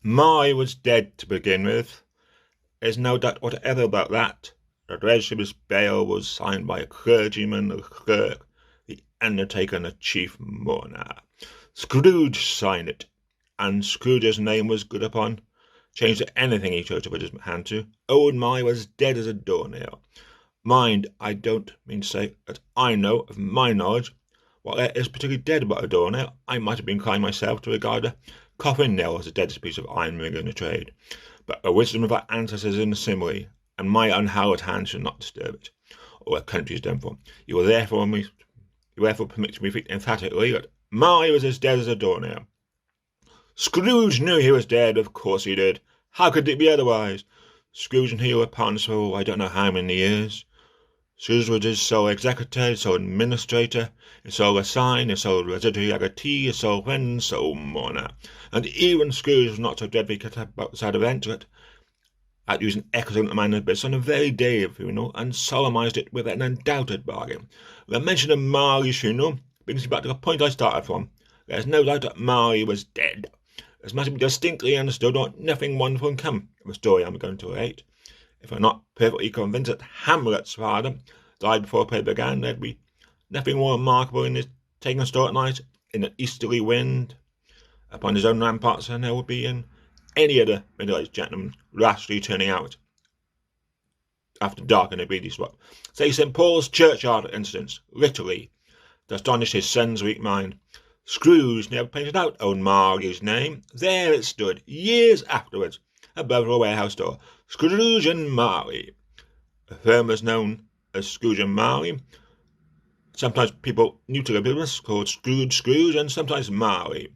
Marley was dead to begin with. There's no doubt whatever about that. The register of his bail was signed by a clergyman, a clerk, the undertaker, and the chief mourner. Scrooge signed it, and Scrooge's name was good upon, changed to anything he chose to put his hand to. Old Marley was dead as a doornail. Mind, I don't mean to say that I know, of my knowledge, what there is particularly dead about a doornail. I might have been inclined myself to regard a coffin nail as the deadest piece of ironmongery in the trade, but the wisdom of our ancestors is in the simile, and my unhallowed hand shall not disturb it, or a country is done for. You will therefore permit me to repeat emphatically that Marley was as dead as a doornail. Scrooge knew he was dead, of course he did. How could it be otherwise? Scrooge and he were partners for I don't know how many years. Scrooge was his sole executor, his sole administrator, his sole assign, his sole residuary legatee, his sole friend, his sole mourner. And even Scrooge was not so dreadfully cut up about the side of Entret at using excellent manner of business on the very day of the funeral, and solemnized it with an undoubted bargain. The mention of Marley's funeral brings me back to the point I started from. There is no doubt that Marley was dead. This must be distinctly understood, or nothing wonderful can come of the story I am going to relate. If I'm not perfectly convinced that Hamlet's father died before the play began, there'd be nothing more remarkable in his taking a start at night in an easterly wind upon his own ramparts than there would be in any other middle-aged gentleman rashly turning out after dark in a greedy spot. Say St. Paul's churchyard, for instance, literally, to astonish his son's weak mind. Scrooge never painted out old Marley's name. There it stood, years afterwards, above a warehouse door. Scrooge and Marley. The firm was known as Scrooge and Marley. Sometimes people new to the business called Scrooge, and sometimes Marley.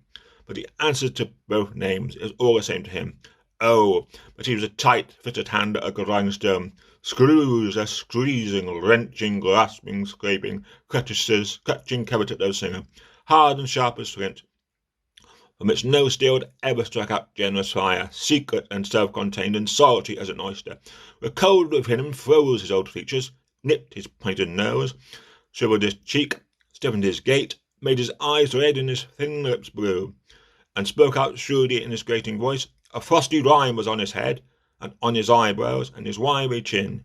But the answer to both names is all the same to him. Oh, but he was a tight-fitted hand at a grindstone. Scrooge, a squeezing, wrenching, grasping, scraping, clutching covetous singer, hard and sharp as flint, from which no steel ever struck out generous fire, secret and self-contained and solitary as an oyster. The cold within him froze his old features, nipped his pointed nose, shriveled his cheek, stiffened his gait, made his eyes red and his thin lips blue, and spoke out shrewdly in his grating voice. A frosty rime was on his head, and on his eyebrows, and his wiry chin.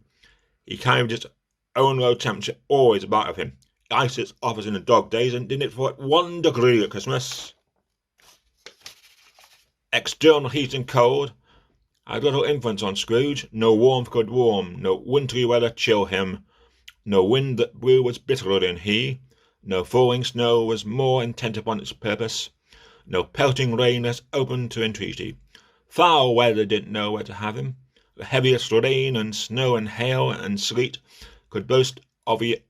He carried his own low temperature always about of him. He iced its offers in the dog days, and did it for 1 degree at Christmas. External heat and cold had little influence on Scrooge. No warmth could warm, no wintry weather chill him. No wind that blew was bitterer than he. No falling snow was more intent upon its purpose. No pelting rain less open to entreaty. Foul weather didn't know where to have him. The heaviest rain and snow and hail and sleet could boast of the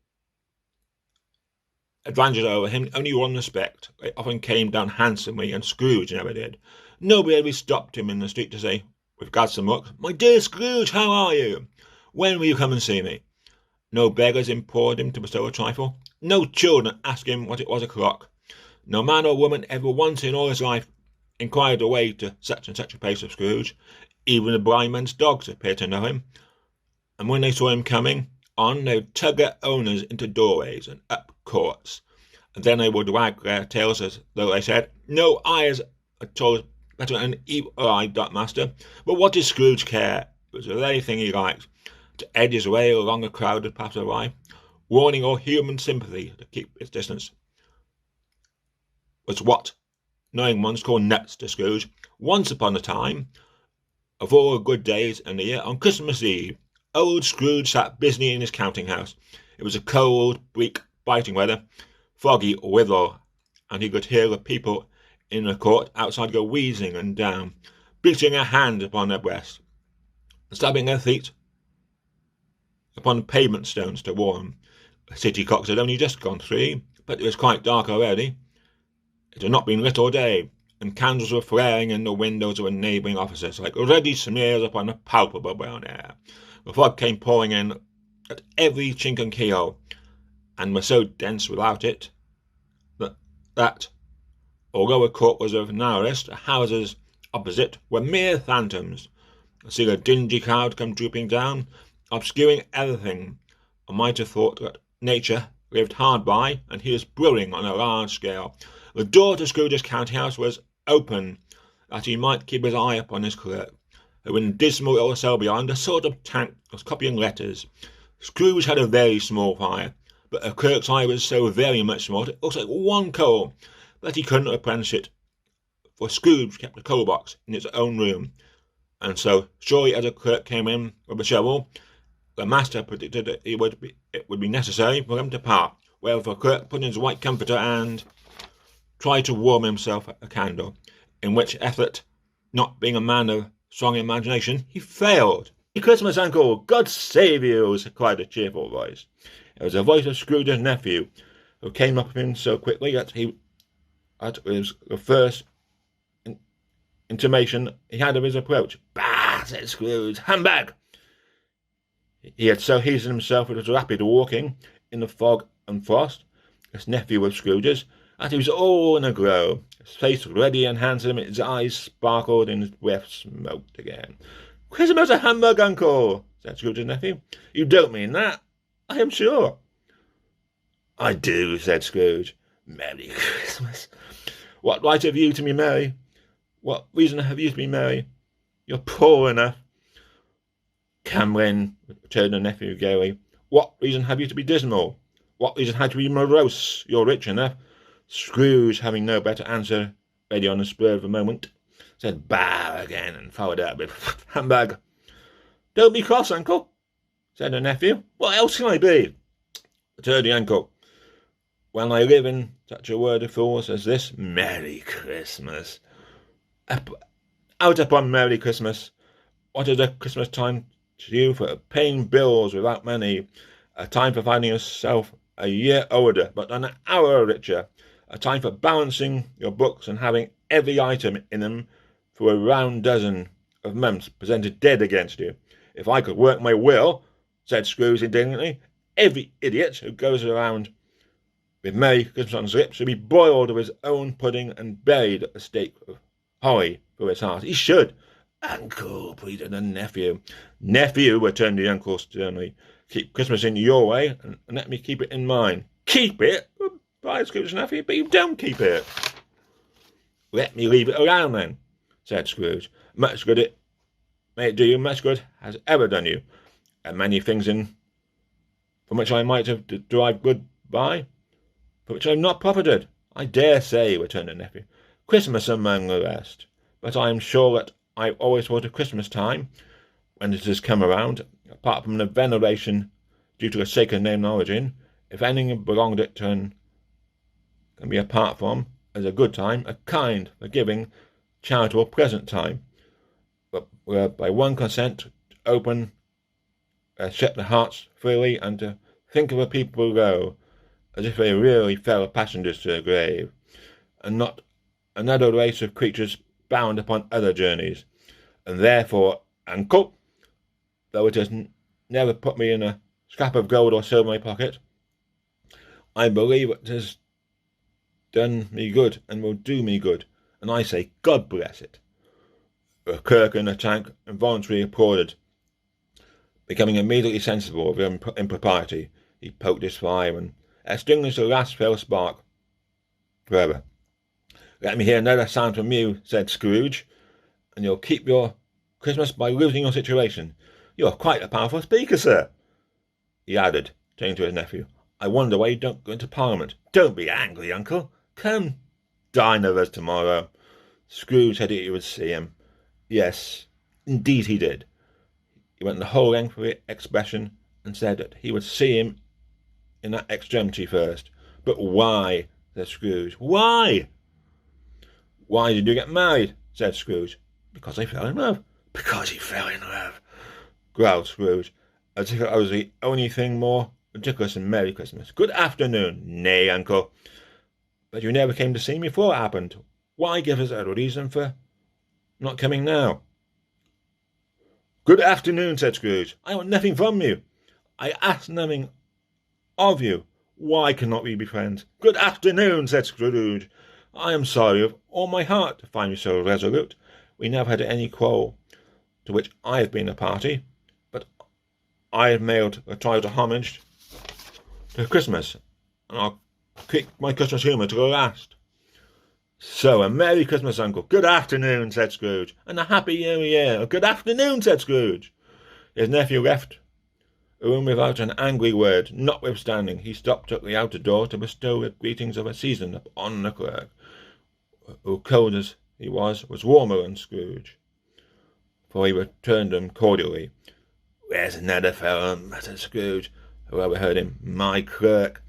advantage over him only one respect. They often came down handsomely, and Scrooge never did. Nobody ever stopped him in the street to say, with gladsome looks, "My dear Scrooge, how are you? When will you come and see me?" No beggars implored him to bestow a trifle. No children asked him what it was o'clock. No man or woman ever once in all his life inquired the way to such and such a place of Scrooge. Even the blind men's dogs appeared to know him, and when they saw him coming on, they would tug their owners into doorways and up courts, and then they would wag their tails as though they said, "No eye is at all better than an evil-eyed master." But what did Scrooge care? It was the very thing he liked, to edge his way along a crowded passer-by, warning all human sympathy to keep its distance. Was what knowing ones called nuts to Scrooge. Once upon a time, of all the good days in the year, on Christmas Eve, old Scrooge sat busy in his counting-house. It was a cold, bleak, biting weather, foggy withal, and he could hear the people in the court outside go wheezing and down, beating their hands upon their breasts, and stabbing their feet upon the pavement stones to warm. The city clocks had only just gone 3, but it was quite dark already. It had not been lit all day, and candles were flaring in the windows of the neighbouring offices like ruddy smears upon the palpable brown air. The fog came pouring in at every chink and keyhole, and was so dense without it that although the court was of narrowest, the houses opposite were mere phantoms. I see a dingy cloud come drooping down, obscuring everything. I might have thought that nature lived hard by, and he was brewing on a large scale. The door to Scrooge's counting-house was open, that he might keep his eye upon his clerk, who in a dismal little cell beyond a sort of tank was copying letters. Scrooge had a very small fire, but the clerk's eye was so very much small it looked like one coal, but he couldn't apprentice it, for Scrooge kept a coal box in its own room, and so surely as the clerk came in with a shovel, the master predicted that it would be necessary for him to part, wherefore the clerk put in his white comforter and tried to warm himself at a candle, in which effort, not being a man of strong imagination, he failed. "Merry Christmas, Uncle! God save you!" cried a cheerful voice. It was the voice of Scrooge's nephew, who came up to him so quickly that it was the first intimation he had of his approach. "Bah!" said Scrooge. "Humbug!" He had so hastened himself with his rapid walking in the fog and frost, this nephew of Scrooge's, that he was all in a glow. His face was ruddy and handsome, his eyes sparkled, and his breath smoked again. "Christmas a humbug, Uncle!" said Scrooge's nephew. "You don't mean that, I am sure." "I do," said Scrooge. "Merry Christmas! What right have you to be merry? What reason have you to be merry? You're poor enough." "Come then," returned the nephew gaily. "What reason have you to be dismal? What reason have you to be morose? You're rich enough." Scrooge, having no better answer ready on the spur of the moment, said "Bah!" again, and followed up with "Humbug!" "Don't be cross, Uncle," said the nephew. "What else can I be?" returned the uncle. "When I live in such a word of fools as this, Merry Christmas! Out upon Merry Christmas! What is a Christmas time to you for paying bills without money, a time for finding yourself a year older but an hour richer, a time for balancing your books and having every item in them for a round dozen of months presented dead against you? If I could work my will," said Scrooge indignantly, "every idiot who goes around with Merry Christmas on his lips should be boiled with his own pudding and buried at the stake of holly through his heart. He should." "Uncle," pleaded the nephew. "Nephew," returned the uncle sternly, "keep Christmas in your way, and let me keep it in mine." "Keep it?" replied Scrooge's nephew. "But you don't keep it." "Let me leave it alone, then," said Scrooge. "Much good it may it do you, much good has ever done you, and many things from which I might have derived good by, for which I have not profited." "I dare say," returned the nephew. "Christmas among the rest. But I am sure that I have always thought of Christmas time, when it has come around, apart from the veneration due to a sacred name and origin, if anything belonged it to and can be apart from, as a good time, a kind, forgiving, charitable, pleasant time, where by one consent to open shut their hearts freely, and to think of the people below as if they really fell passengers to the grave, and not another race of creatures bound upon other journeys. And therefore, Uncle, though it has never put me in a scrap of gold or silver in my pocket, I believe it has done me good and will do me good, and I say God bless it." The clerk in the tank involuntarily applauded. Becoming immediately sensible of impropriety, he poked his fire and extinguished the last fell spark forever. "Let me hear another sound from you," said Scrooge, "and you'll keep your Christmas by losing your situation. You're quite a powerful speaker, sir," he added, turning to his nephew. "I wonder why you don't go into Parliament." "Don't be angry, Uncle. Come dine with us tomorrow." Scrooge said he would see him. Yes, indeed he did. He went the whole length of the expression, and said that he would see him in that extremity first. "But why?" said Scrooge. "Why?" "Why did you get married?" said Scrooge. "Because I fell in love." "Because he fell in love," growled Scrooge, as if it was the only thing more ridiculous than Merry Christmas. "Good afternoon." "Nay, Uncle." "But you never came to see me before it happened. Why give us a reason for not coming now?" "Good afternoon," said Scrooge. "I want nothing from you. I ask nothing of you. Why cannot we be friends?" "Good afternoon," said Scrooge. "I am sorry with all my heart to find you so resolute. We never had any quarrel to which I have been a party, but I have mailed a trial to homage to Christmas, and I'll keep my Christmas humour to the last." "So, a Merry Christmas, Uncle." "Good afternoon," said Scrooge. "And a Happy New Year." "Good afternoon," said Scrooge. His nephew left the room without an angry word. Notwithstanding, he stopped at the outer door to bestow the greetings of a season upon the clerk, who, cold as he was warmer than Scrooge, for he returned them cordially. "There's another fellow," muttered Scrooge, who overheard him. "My clerk,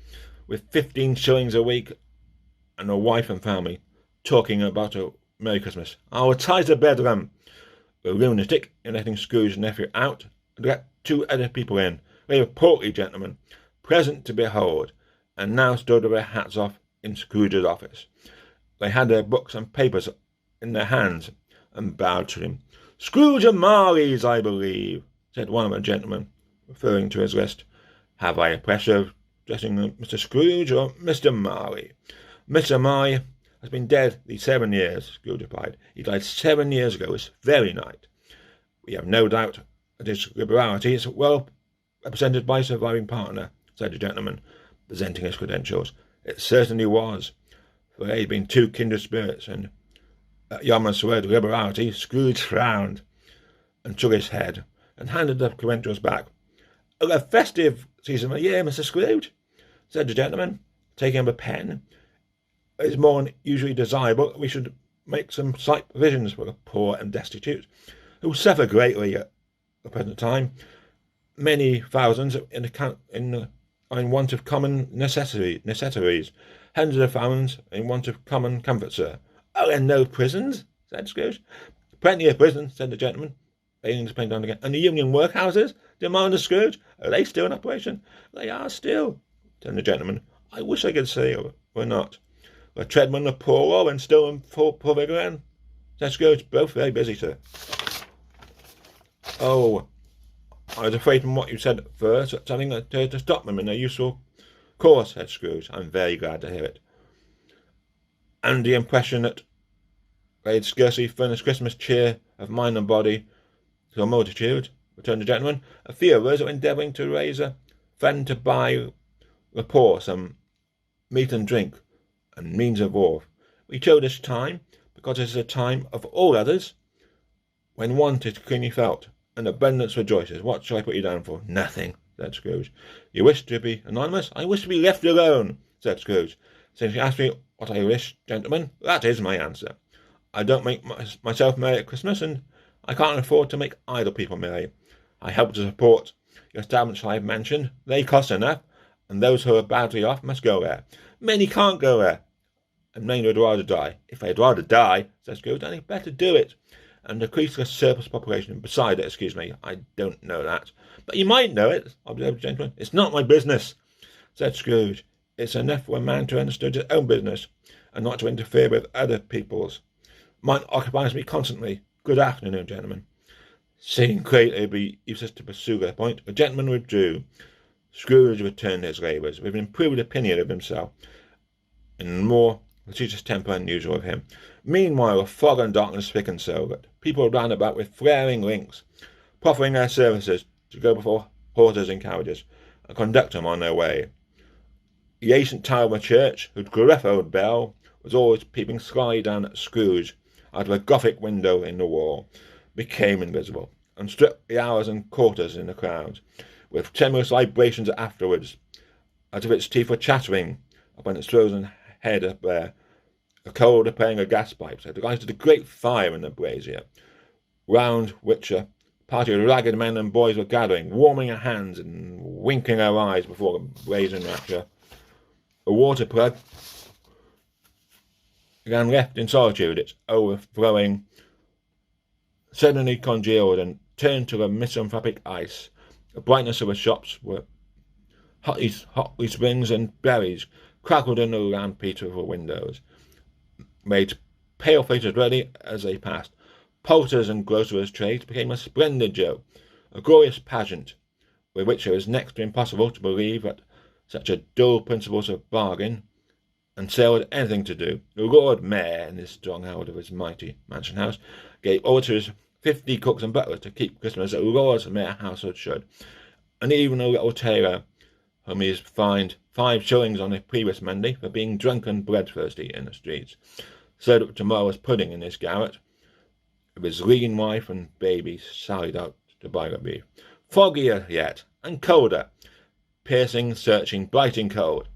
with 15 shillings a week and a wife and family, talking about a Merry Christmas. I'll tie to bedlam." The lunatic, in letting Scrooge's nephew out, had let 2 other people in. They were portly gentlemen, pleasant to behold, and now stood with their hats off in Scrooge's office. They had their books and papers in their hands, and bowed to him. "Scrooge and Marley's, I believe," said one of the gentlemen, referring to his list. "Have I the pleasure of addressing Mr. Scrooge or Mr. Marley?" "Mr. Marley has been dead these 7 years," Scrooge replied. "He died 7 years ago this very night. We have no doubt that his liberality is well represented by his surviving partner," said the gentleman, presenting his credentials. It certainly was, for they had been 2 kindred spirits, and at Yarmouth's word liberality, Scrooge frowned and shook his head, and handed the credentials back. "A festive season of the year, Mr. Scrooge," said the gentleman, taking up a pen. "It is more than usually desirable that we should make some slight provisions for the poor and destitute, who suffer greatly at the present time. Many thousands are in want of common necessaries. Hundreds of thousands in want of common comfort, sir." "Are there no prisons?" said Scrooge. "Plenty of prisons," said the gentleman, laying his pen down again. "And the union workhouses?" demanded Scrooge. "Are they still in operation?" "They are still," said the gentleman. "I wish I could say were not. The treadmen, the poor law, and still in full vigor then," said Scrooge. "Both very busy, sir." "Oh, I was afraid from what you said at first that something had to stop them in their useful course," said Scrooge. "I'm very glad to hear it." "And the impression that they had scarcely furnished Christmas cheer of mind and body to a multitude," returned the gentleman. "A few of us are endeavouring to raise a fund to buy the poor some meat and drink and means of warmth. We chose this time because it is a time of all others when want is keenly felt, and abundance rejoices. What shall I put you down for?" "Nothing," said Scrooge. "You wish to be anonymous?" "I wish to be left alone," said Scrooge. "Since you ask me what I wish, gentlemen, that is my answer. I don't make myself merry at Christmas, and I can't afford to make idle people merry. I help to support the establishments I have mentioned. They cost enough, and those who are badly off must go there. Many can't go there, and many would rather die." "If they'd rather die," said Scrooge, "then they'd better do it, and decrease the surplus population. Besides, excuse me, I don't know that." "But you might know it," observed the gentleman. "It's not my business," said Scrooge. "It's enough for a man to understand his own business, and not to interfere with other people's. Mine occupies me constantly. Good afternoon, gentlemen." Seeing clearly it would be useless to pursue their point, the gentleman withdrew. Scrooge returned his labours, with an improved opinion of himself, in more facetious temper than usual with him. Meanwhile, the fog and darkness thickened so that people ran about with flaring links, proffering their services to go before horses and carriages, and conduct them on their way. The ancient tower of the church, whose gruff old bell was always peeping slyly down at Scrooge out of a Gothic window in the wall, became invisible, and struck the hours and quarters in the crowd, with tremulous vibrations afterwards, as if its teeth were chattering upon its frozen head up there. The cold of playing of gas pipes had lighted a great fire in the brazier, round which a party of ragged men and boys were gathering, warming their hands and winking their eyes before the blazing rapture. The water plug again left in solitude, its overflowing suddenly congealed and turned to a misanthropic ice. The brightness of the shops were hotly springs and berries crackled in the lamp heat of the windows, made pale faces ready as they passed. Poulterers and grocers' trades became a splendid joke, a glorious pageant, with which it was next to impossible to believe that such a dull principles of bargain and sale had anything to do. The Lord Mayor, in his stronghold of his mighty mansion house, gave orders to his 50 cooks and butlers to keep Christmas as a Lord Mayor household should, and even a little tailor, whom he has fined 5 shillings on the previous Monday for being drunk and bloodthirsty in the streets, served up tomorrow's pudding in his garret, with his lean wife and baby sallied out to buy the beef. Foggier yet, and colder, piercing, searching, biting cold.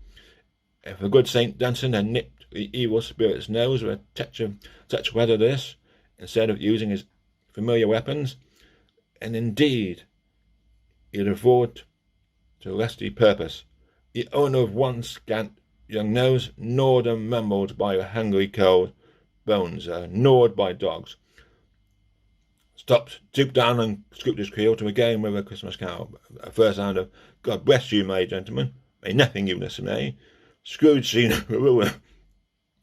If a good St. Dunstan had nipped the evil spirit's nose with a touch of such weather this, instead of using his familiar weapons, and indeed he'd have fought to lusty purpose, the owner of one scant young nose, gnawed and mumbled by a hungry cold, bones gnawed by dogs, stopped, stooped down and scooped his creel to regale with a Christmas carol. A first sound of "God bless you, my gentleman, may nothing you dismay." Scrooge seen a ruler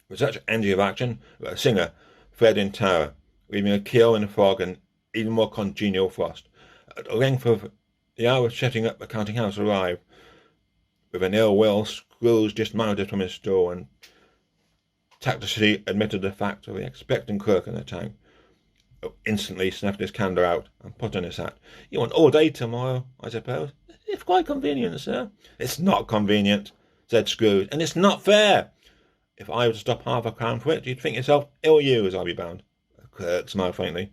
with such energy of action that a singer fled in terror, leaving a keel in the fog and even more congenial frost. At the length of the hour of shutting up the counting house arrived. With an ill will, Scrooge dismounted from his stool and tactlessly admitted the fact of the expectant clerk in the tank, who instantly snuffed his candle out and put on his hat. "You want all day tomorrow, I suppose?" "It's quite convenient, sir." "It's not convenient," said Scrooge, "and it's not fair. If I were to stop £0.50 for it, you'd think yourself ill-used, I'll be bound." The clerk smiled faintly.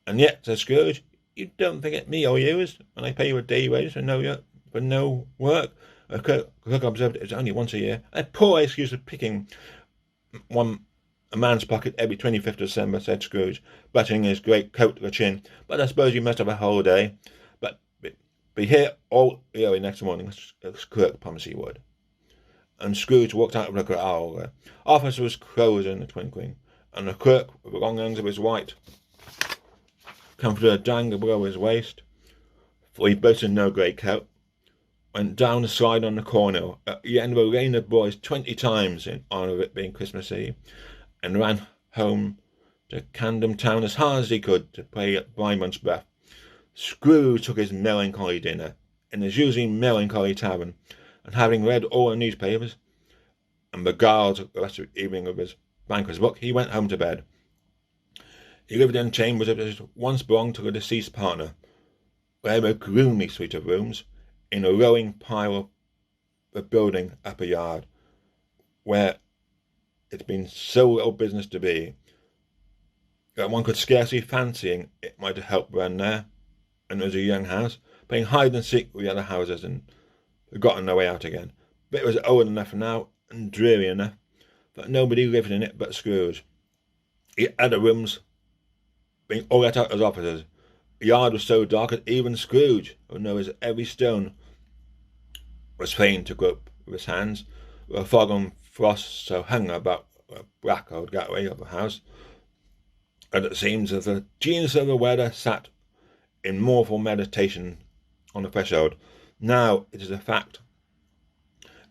"And yet," said Scrooge, "you don't think it me ill-used when I pay you a day wage for no work." The clerk observed it was only once a year. "A poor excuse for picking a man's pocket every 25th of December," said Scrooge, buttoning his great coat to the chin. "But I suppose you must have a holiday. But be here all early next morning," the clerk promised he would. And Scrooge walked out of the growl. The office was closed in a twinkling, and the clerk, with the long ends of his white comforter dangled below his waist, for he boasted no great coat, went down the slide on the corner at the end of a lane of boys 20 times in honour of it being Christmas Eve, and ran home to Camden Town as hard as he could to pay at Blind breath. Scrooge took his melancholy dinner in his usually melancholy tavern, and having read all the newspapers and beguiled the rest of the evening with his banker's book, he went home to bed. He lived in chambers that once belonged to a deceased partner, where a gloomy suite of rooms in a rowing pile of the building upper yard, where it's been so little business to be that one could scarcely fancy it might have helped run there, and it was a young house, playing hide and seek with the other houses and forgotten their way out again. But it was old enough now, and dreary enough, that nobody lived in it but Scrooge. He had the rooms being all let out as offices. The yard was so dark that even Scrooge, who knows every stone, was fain to grope with his hands, with a fog and frost so hung about the black old gateway of the house, and it seems that the genius of the weather sat in mournful meditation on the threshold. Now it is a fact.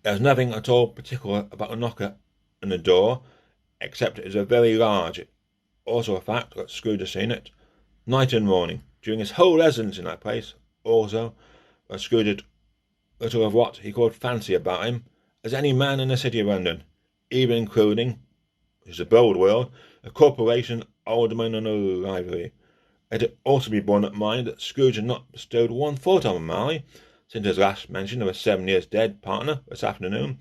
There is nothing at all particular about the knocker and the door, except it is a very large. Also a fact that Scrooge has seen it, night and morning, during his whole residence in that place. Also, that Scrooge had little of what he called fancy about him, as any man in the city of London, even including, which is a bold world, a corporation, alderman, and a livery. Let it also be borne in mind that Scrooge had not bestowed one thought on Marley since his last mention of a 7 years dead partner this afternoon.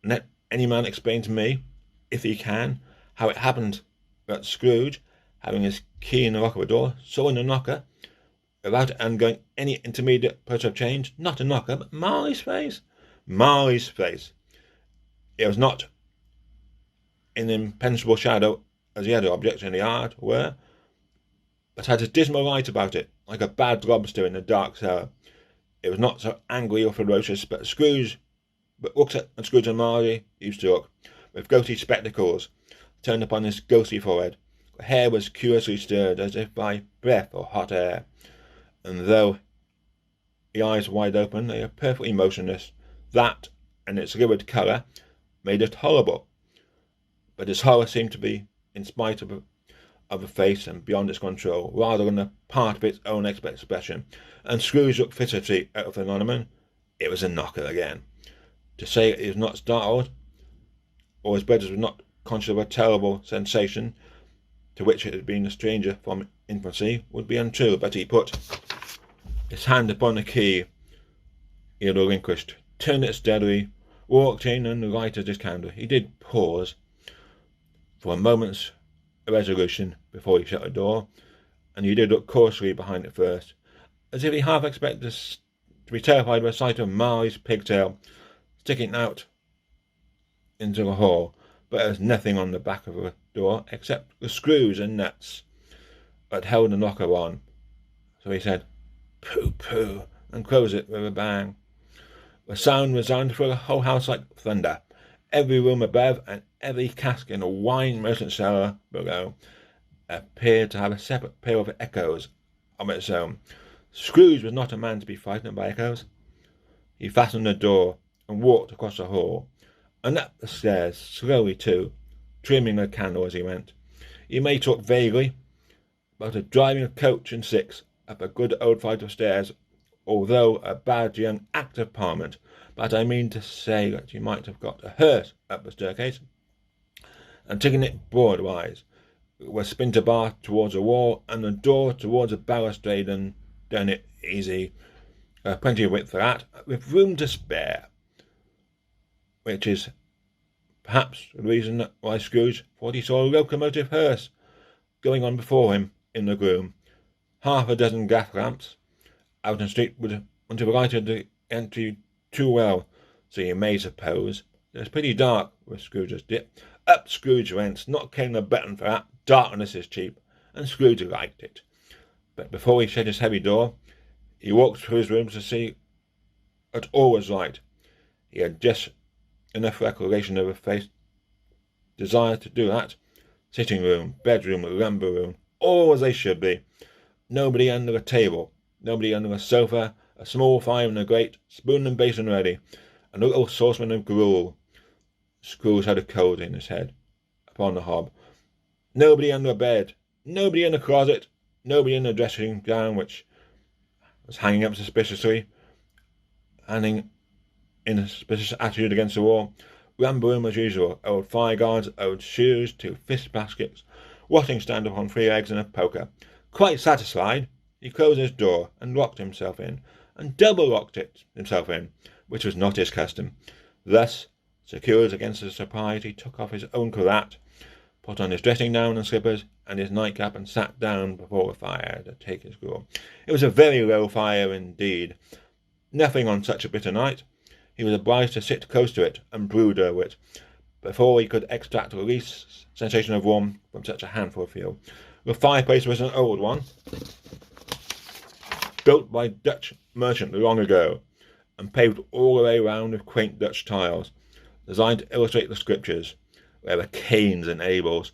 And let any man explain to me, if he can, how it happened that Scrooge, having his key in the lock of a door, saw in the knocker, without undergoing any intermediate process of change, not a knocker, but Marley's face. Marley's face. It was not in impenetrable shadow as the other objects in the yard were, but had a dismal light about it, like a bad lobster in a dark cellar. It was not so angry or ferocious, but looks at Scrooge and Marley used to look, with ghostly spectacles turned upon his ghostly forehead. The hair was curiously stirred, as if by breath or hot air, and though the eyes were wide open, they were perfectly motionless. That, and its livid colour, made it horrible. But his horror seemed to be, in spite of the face and beyond its control, rather than a part of its own expression, and Scrooge looked fixedly at the phenomenon. It was a knocker again. To say he was not startled, or his brothers were not conscious of a terrible sensation to which it had been a stranger from infancy, would be untrue, but he put his hand upon the key he had relinquished, turned it steadily, walked in, and lighted his candle. He did pause, for a moment's irresolution before he shut the door, and he did look cautiously behind it first, as if he half expected to be terrified by the sight of Marley's pigtail sticking out into the hall, but there was nothing on the back of the door except the screws and nuts that held the knocker on. So he said, "Pooh, pooh," and closed it with a bang. The sound resounded through the whole house like thunder. Every room above and every cask in the wine merchant cellar below appeared to have a separate peal of echoes of its own. Scrooge was not a man to be frightened by echoes. He fastened the door and walked across the hall, and up the stairs, slowly too, trimming a candle as he went. He may talk vaguely about driving a coach and six up a good old flight of stairs, although a bad young Act of Parliament, but I mean to say that he might have got a hearse up the staircase, and taken it broadwise, with a splinter bar towards the wall, and the door towards the balustrade, and done it easy. Plenty of width for that, with room to spare, which is perhaps the reason why Scrooge thought he saw a locomotive hearse going on before him in the gloom. Half a dozen gas lamps out in the street would have lighted the entry too well, so you may suppose. It was pretty dark where Scrooge's dip. Up Scrooge went, not caring a button for that. Darkness is cheap, and Scrooge liked it. But before he shut his heavy door, he walked through his rooms to see that all was right. He had just enough recollection of a face, desire to do that. Sitting room, bedroom, lumber room, all as they should be. Nobody under a table, nobody under a sofa, a small fire in the grate, spoon and basin ready, and a little saucepan of gruel. Scrooge had a cold in his head, upon the hob. Nobody under a bed, nobody in the closet, nobody in the dressing gown, which was hanging up suspiciously, hanging in a suspicious attitude against the wall. Lumber room as usual, old fire guards, old shoes, 2 fish baskets, washing stand upon 3 eggs and a poker. Quite satisfied, he closed his door and locked himself in, and double-locked himself in, which was not his custom. Thus, secured against the surprise, he took off his own cravat, put on his dressing-gown and slippers, and his nightcap, and sat down before the fire to take his gruel. It was a very low fire indeed. Nothing on such a bitter night. He was obliged to sit close to it and brood over it, before he could extract the least sensation of warmth from such a handful of fuel. The fireplace was an old one, built by Dutch merchant long ago, and paved all the way round with quaint Dutch tiles, designed to illustrate the scriptures. There were Cains and Abels,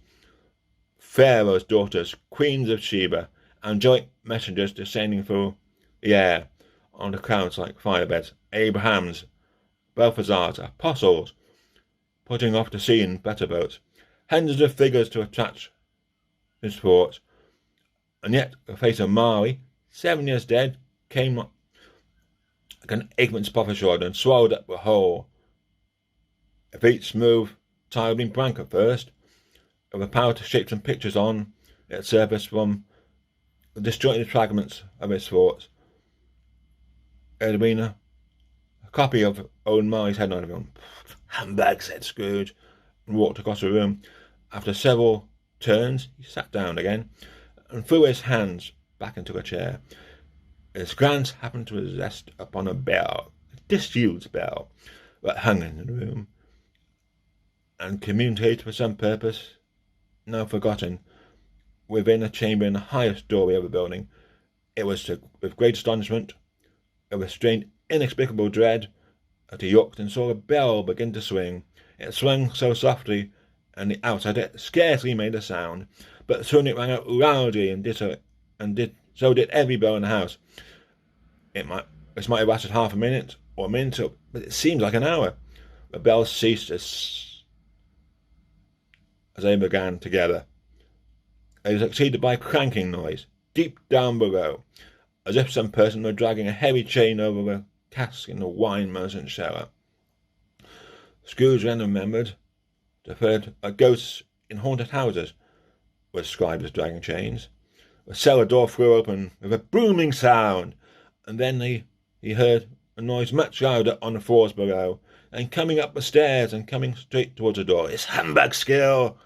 Pharaoh's daughters, queens of Sheba, angelic messengers descending through the air on the clouds like firebeds, Abraham's, Balthazar's, apostles, putting off to sea in better boats, hundreds of figures to attract his thoughts, and yet the face of Marley, 7 years dead, came like an eightpence potsherd and swallowed up the whole. A feet smooth, tile been blank at first, with the power to shape some pictures on its surface from the disjointed fragments of its thoughts. There had been a copy of old Marley's head on everyone. "Humbug," said Scrooge, and walked across the room. After several turns, he sat down again, and threw his hands back into a chair. His glance happened to rest upon a bell, a disused bell, that hung in the room, and communicated for some purpose, now forgotten, within a chamber in the highest doorway of the building. It was with great astonishment, a restrained, inexplicable dread, that he looked and saw the bell begin to swing. It swung so softly, and the outside it scarcely made a sound, but soon it rang out loudly, and so did every bell in the house. This might have lasted half a minute, or a minute, but it seemed like an hour. The bells ceased as they began together. They were succeeded by a clanking noise, deep down below, as if some person were dragging a heavy chain over a cask in the wine merchant's cellar. Scrooge then remembered to have heard that ghosts in haunted houses were described as dragging chains. The cellar door flew open with a booming sound, and then he heard a noise much louder on the floors below, and coming up the stairs and coming straight towards the door. "It's humbug skill,"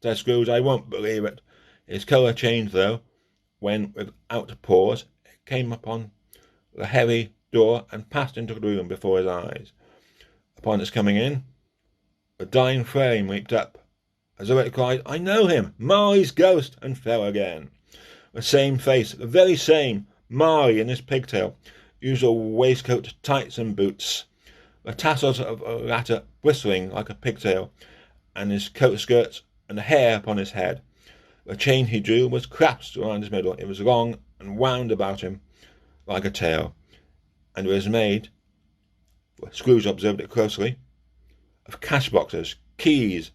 said Scrooge. I won't believe it. His colour changed, though, when, without a pause, it came upon the heavy door and passed into the room before his eyes. Upon its coming in, the dying frame leaped up, as though it cried, I know him, Marley's ghost, and fell again. The same face, the very same, Marley in his pigtail, usual waistcoat, tights, and boots, the tassels of the latter bristling like a pigtail, and his coat skirts and the hair upon his head. The chain he drew was clasped around his middle. It was long and wound about him like a tail, and it was made, for Scrooge observed it closely, of cash boxes, keys,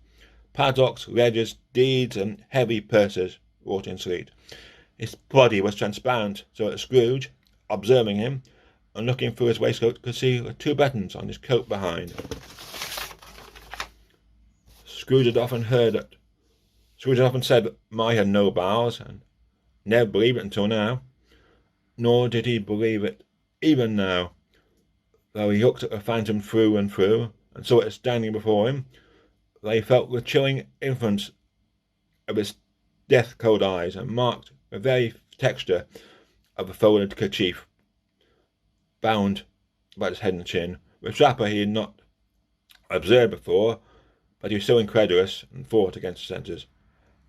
padlocks, ledgers, deeds, and heavy purses wrought in slate. His body was transparent, so that Scrooge, observing him, and looking through his waistcoat, could see the 2 buttons on his coat behind. Scrooge had often said that Marley had no bowels, and never believed it until now. Nor did he believe it even now, though he looked at the phantom through and through, and saw it standing before him. They felt the chilling influence of its death-cold eyes, and marked the very texture of the folded kerchief bound about his head and chin, which wrapper he had not observed before, but he was so incredulous and fought against his senses.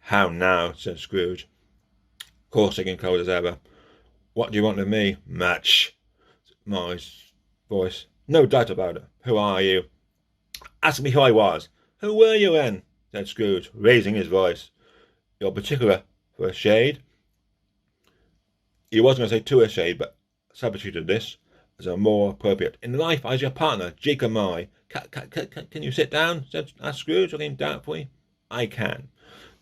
How now, said Scrooge, caustic and cold as ever. What do you want of me? Much, Marley's voice. No doubt about it. Who are you? Ask me who I was. Who were you then? Said Scrooge, raising his voice. You're particular for a shade. He wasn't going to say to a shade, but substituted this as a more appropriate. In life, I was your partner, Jacob Marley. Can you sit down? Asked Scrooge, looking doubtfully. I can.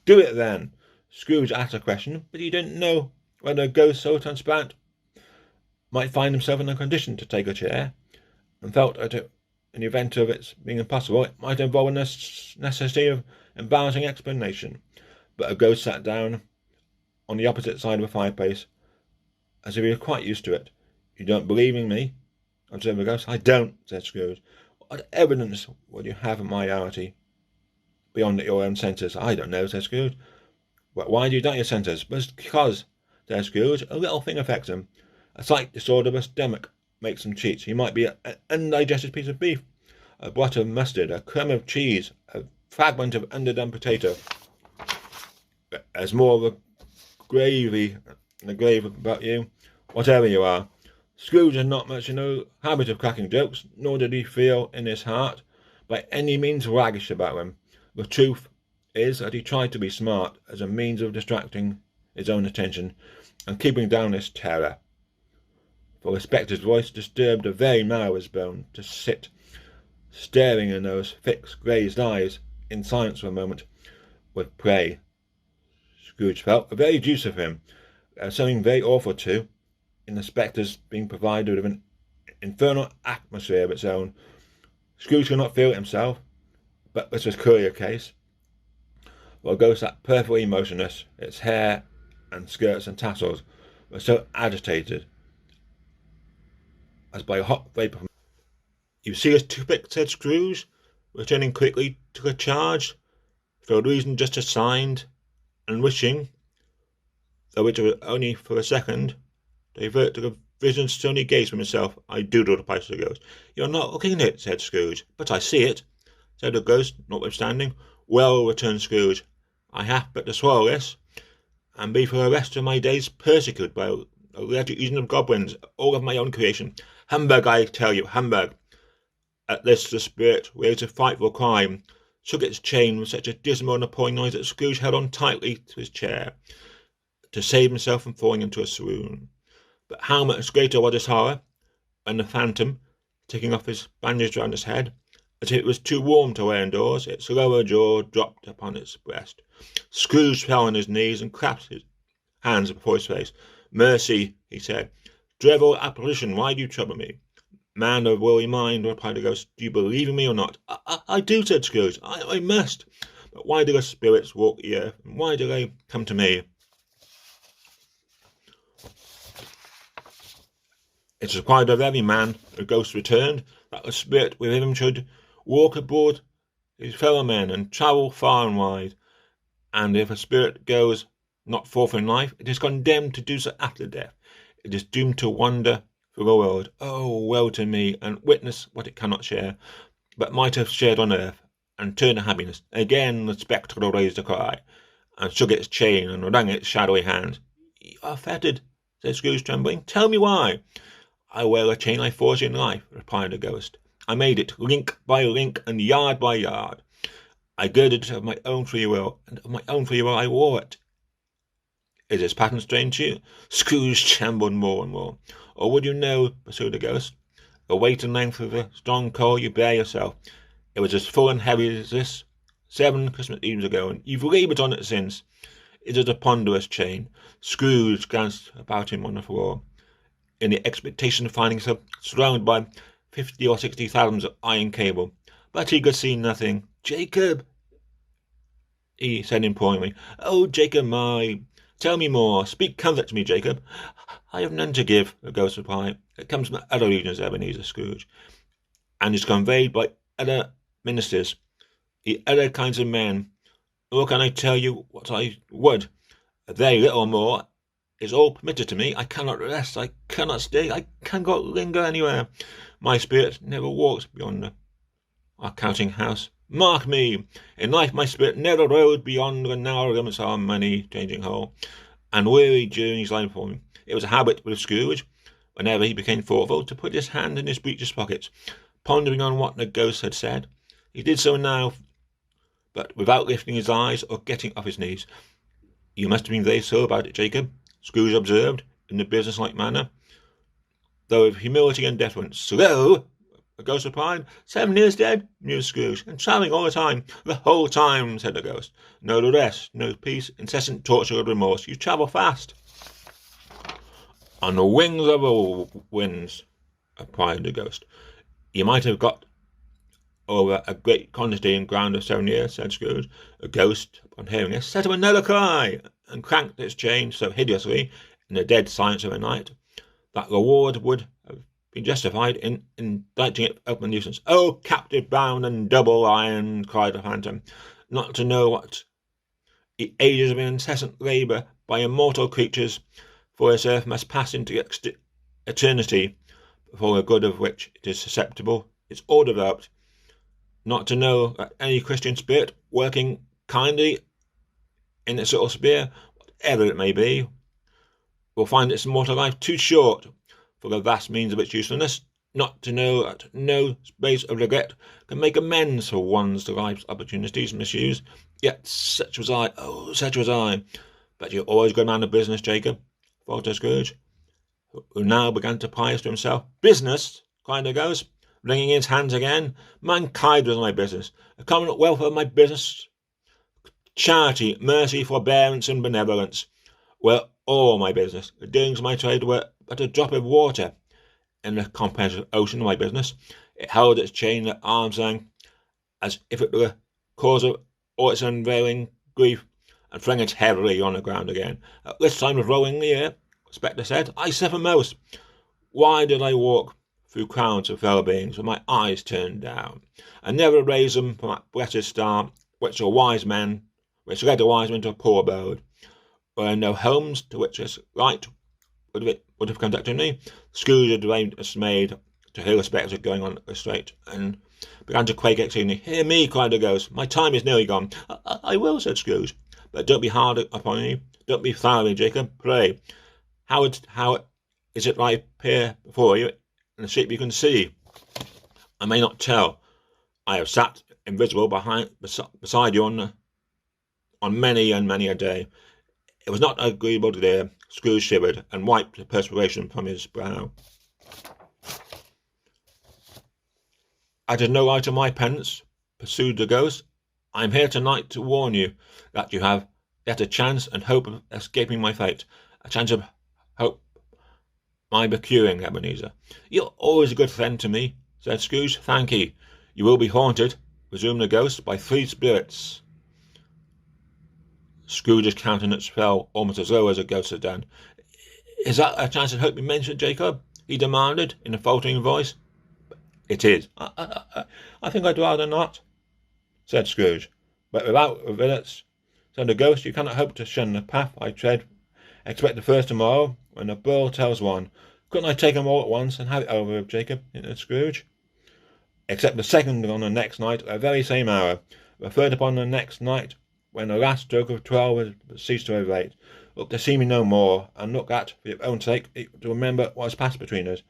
Do it then. Scrooge asked a question, but he didn't know whether a ghost so transparent might find himself in a condition to take a chair, and felt that in the event of its being impossible, it might involve a necessity of embarrassing explanation. But a ghost sat down on the opposite side of the fireplace, as if he was quite used to it. You don't believe in me? Observed the ghost. I don't, said Scrooge. What evidence would you have of my reality beyond your own senses? I don't know, said Scrooge. But why do you doubt your senses? Because, said Scrooge, a little thing affects them. A slight disorder of the stomach makes them cheats. You might be an undigested piece of beef, a blot of mustard, a crumb of cheese, a fragment of underdone potato. There's more of a gravy in the grave about you, whatever you are. Scrooge had not much in the habit of cracking jokes, nor did he feel in his heart by any means waggish about them. The truth is that he tried to be smart as a means of distracting his own attention and keeping down his terror. For the spectre's voice disturbed the very marrow of his bone to sit staring in those fixed glazed eyes in silence for a moment with prey. Scrooge felt the very deuce of him. There was something very awful too in the spectre's being provided with an infernal atmosphere of its own. Scrooge could not feel it himself, but this was clearly a case. The ghost sat perfectly motionless. Its hair and skirts and tassels were so agitated as by a hot vapour. You see his toothpick, said Scrooge, returning quickly to the charge, for the reason just assigned, and wishing, though it was only for a second, to divert to the vision stony gaze from himself. I do, replied the ghost. You're not looking at it, said Scrooge. But I see it, said the ghost, notwithstanding. Well, returned Scrooge, I have but to swallow this, and be for the rest of my days persecuted by a legion of goblins, all of my own creation. Humbug, I tell you, humbug. At this the spirit raised a frightful cry, shook its chain with such a dismal and appalling noise that Scrooge held on tightly to his chair to save himself from falling into a swoon. But how much greater was his horror when the phantom, taking off his bandage round his head, as if it was too warm to wear indoors, its lower jaw dropped upon its breast. Scrooge fell on his knees and clasped his hands before his face. Mercy, he said. Dreadful apparition, why do you trouble me? Man of woolly mind, replied the ghost, do you believe in me or not? I do, said Scrooge. I must. But why do the spirits walk the earth, and why do they come to me? It is required of every man, the ghost returned, that the spirit within him should walk abroad his fellow men, and travel far and wide, And if a spirit goes not forth in life, it is condemned to do so after death. It is doomed to wander through the world, oh, woe to me, and witness what it cannot share, but might have shared on earth, and turn to happiness. Again the spectre raised a cry, and shook its chain, and wrung its shadowy hands. "You are fettered," said Scrooge, trembling. "Tell me why." "I wear a chain I forged in life," replied the ghost. "I made it, link by link, and yard by yard. I girded it of my own free will, and of my own free will I wore it." "Is this pattern strange to you?" Scrooge trembled more and more. "Or would you know," pursued the ghost, "the weight and length of the strong coal you bear yourself? It was as full and heavy as this 7 Christmas Eves ago, and you've laboured on it since. It is a ponderous chain." Scrooge glanced about him on the floor, in the expectation of finding himself surrounded by 50 or 60 fathoms of iron cable, but he could see nothing. "Jacob," he said imploringly. "Oh, Jacob, tell me more. Speak comfort to me, Jacob." "I have none to give," the ghost replied. "It comes from other regions, Ebenezer Scrooge, and is conveyed by other ministers, the other kinds of men. Nor can I tell you what I would. A very little more is all permitted to me. I cannot rest, I cannot stay, I cannot linger anywhere. My spirit never walks beyond our counting-house. Mark me! In life my spirit never rode beyond the narrow limits of our money-changing hole, and weary journeys lie before me. It was a habit with Scrooge, whenever he became thoughtful, to put his hand in his breeches pockets, pondering on what the ghost had said. He did so now, but without lifting his eyes or getting off his knees. "You must have been very slow about it, Jacob," Scrooge observed, in a business-like manner, though with humility and deference. "Slow?" the ghost replied. "7 years dead," mused Scrooge, "and travelling all the time." "The whole time," said the ghost. "No rest, no peace, incessant torture of remorse. You travel fast." "On the wings of the winds," replied the ghost. "You might have got over a great quantity in ground of 7 years," said Scrooge. The ghost, on hearing this, set up another cry, and cranked its chain so hideously in the dead silence of the night, that the ward would have been justified in indicting it open nuisance. "Oh, captive bound and double ironed," cried the phantom, "not to know what the ages of incessant labour by immortal creatures for this earth must pass into eternity before the good of which it is susceptible is all developed. Not to know that any Christian spirit, working kindly in its little sphere, whatever it may be, will find its mortal life too short for the vast means of its usefulness. Not to know that no space of regret can make amends for one's life's opportunities misused. Yet such was I, oh, such was I. But you're always a good man of business, Jacob," faltered Scrooge, who now began to pious to himself. "Business!" cried the ghost, wringing his hands again. "Mankind was my business. The common welfare of my business. Charity, mercy, forbearance, and benevolence were all my business. The doings of my trade were but a drop of water in the comprehensive ocean of my business. It held its chain at arm's length, as if it were the cause of all its unveiling grief, and flung it heavily on the ground again. At this time of rolling the air, the spectre said, I suffer most. Why did I walk through crowds of fellow beings with my eyes turned down, and never raise them from that blessed star which led a wise man to a poor abode? Were there no homes to which this light would have conducted me? Scrooge had remained dismayed to hear the spectre going on the straight, and began to quake exceedingly. "Hear me," cried the ghost. "My time is nearly gone." I will," said Scrooge. "But don't be hard upon me. Don't be flowery, Jacob. Pray, how is it I appear before you in the shape you can see?" "I may not tell. I have sat invisible beside you on many and many a day." It was not agreeable to hear. Scrooge shivered, and wiped the perspiration from his brow. "It is no right of my penance," pursued the ghost. "I am here tonight to warn you that you have yet a chance and hope of escaping my fate. A chance of hope my procuring, Ebenezer." "You're always a good friend to me," said Scrooge. "Thank ye. You will be haunted," resumed the ghost, "by 3 spirits." Scrooge's countenance fell almost as low as the ghost had done. "Is that a chance and hope you mentioned, Jacob?" he demanded, in a faltering voice. "It is." I think I'd rather not," said Scrooge. "But without violence, Said the ghost, you cannot hope to shun the path I tread. Expect the first tomorrow, when the bell tells one. Couldn't I take 'em all at once and have it over with, Jacob? Hinted Scrooge. Except the second on the next night, at the very same hour. The third upon the next night, when the last stroke of 12 has ceased to ovate. Look to see me no more, and look at, for your own sake, to remember what has passed between us.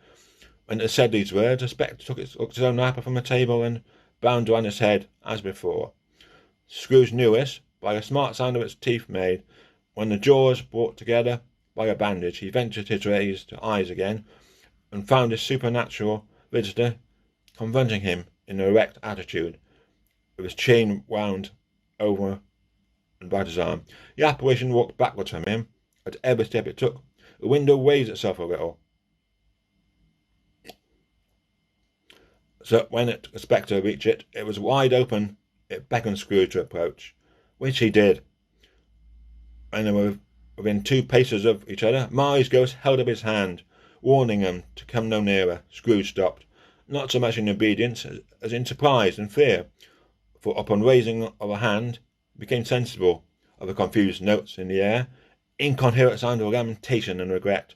When it said these words, the spectre took its own apple from the table and bound round his head, as before. Scrooge knew this by the smart sound of its teeth made. When the jaws brought together by a bandage, he ventured his raised eyes again, and found his supernatural visitor confronting him in an erect attitude, with his chain wound over and about his arm. The apparition walked backwards from him. At every step it took, the window raised itself a little, so that when the spectre reached it, it was wide open. It beckoned Scrooge to approach, which he did. When they were within 2 paces of each other, Marley's ghost held up his hand, warning them to come no nearer. Scrooge stopped, not so much in obedience as in surprise and fear, for upon raising of a hand, he became sensible of the confused notes in the air, incoherent sound of lamentation and regret,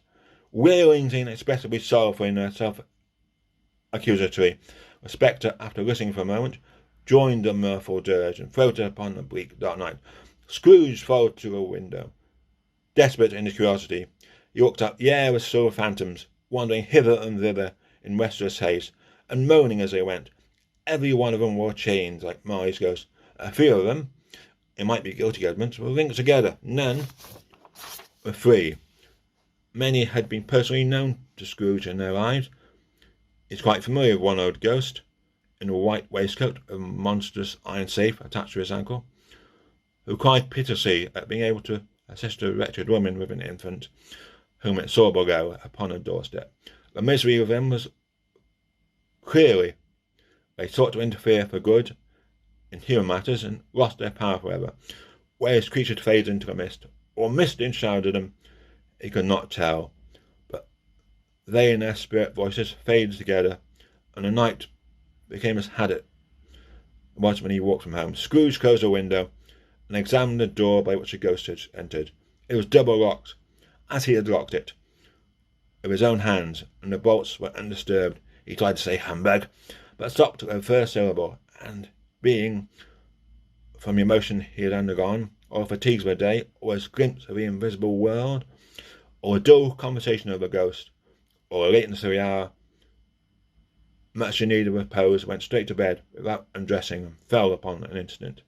wailings inexpressibly sorrowful in their self-accusatory. The spectre, after listening for a moment, joined the mirthful dirge and floated upon the bleak dark night. Scrooge followed to the window. Desperate in his curiosity, he looked up. The air was full of phantoms, wandering hither and thither in restless haste, and moaning as they went. Every one of them wore chains, like Marley's ghost. A few of them, it might be guilty judgments, were linked together. None were free. Many had been personally known to Scrooge in their lives. He is quite familiar with one old ghost, in a white waistcoat, a monstrous iron safe attached to his ankle, who cried piteously at being able to assist a wretched woman with an infant, whom it saw below upon a doorstep. The misery of them was clearly they sought to interfere for good in human matters and lost their power forever. Where his creatures faded into the mist, or mist enshrouded them, he could not tell, but they and their spirit voices faded together, and the night became as had it was when he walked from home. Scrooge closed the window and examined the door by which the ghost had entered. It was double locked, as he had locked it, with his own hands, and the bolts were undisturbed. He tried to say humbug, but stopped at the first syllable, and being, from the emotion he had undergone, or the fatigues of the day, or his glimpse of the invisible world, or a dull conversation of a ghost, or a lateness of the hour, much in need of repose, went straight to bed without undressing, and fell upon an instant.